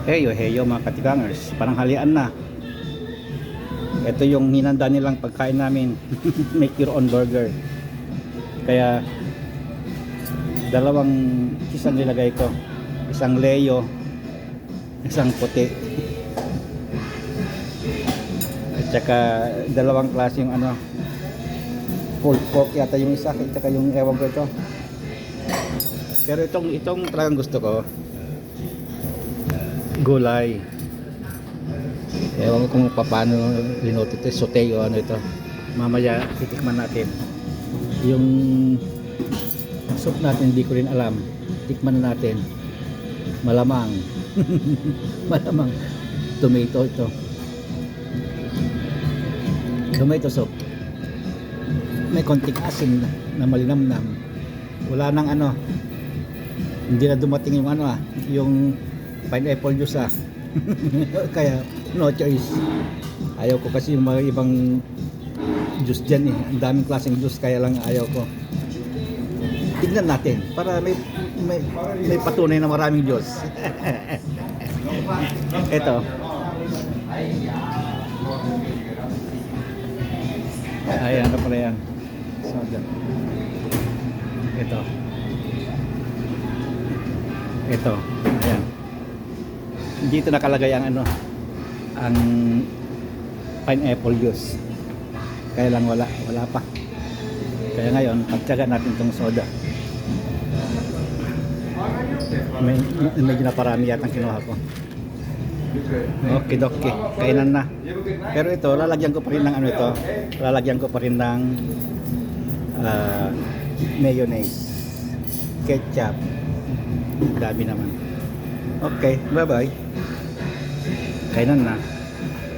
Heyo, heyo mga katigangers. Parang halian na. Ito yung hinanda nilang pagkain namin. Make your own burger. Kaya dalawang isang nilagay ko. Isang leyo, isang puti. At saka dalawang klase yung ano, pulled pork yata yung isa, at saka yung ewan ko ito. Pero itong talagang gusto ko, gulay. Ewan ko kung paano linuto ito, saute o ano ito. Mamaya titikman natin. Yung soup natin hindi ko rin alam. Tikman na natin. Malamang. Malamang tomato ito. Tomato soup. May konting asin na malinamnam. Wala nang ano. Hindi na dumating yung ano yung pineapple juice kaya no choice. Ayaw ko kasi yung mga ibang juice dyan ang daming klaseng juice, kaya lang ayaw ko. Tignan natin para may patunay na maraming juice. Ito. Ayan, ano pala yan? Soda. Ito. Ayan. Dito nakalagay ang ano, ang pineapple juice. Kaya lang wala pa. Kaya ngayon, pagtyaga natin tong soda. Medyo na parami yata ang kinuha ko. Okay, doke. Kainan na. Pero ito, lalagyan ko pa rin ng ano ito. Lalagyan ko pa rin ng mayonnaise, ketchup. Dami naman. Okay, bye-bye. Kainan na.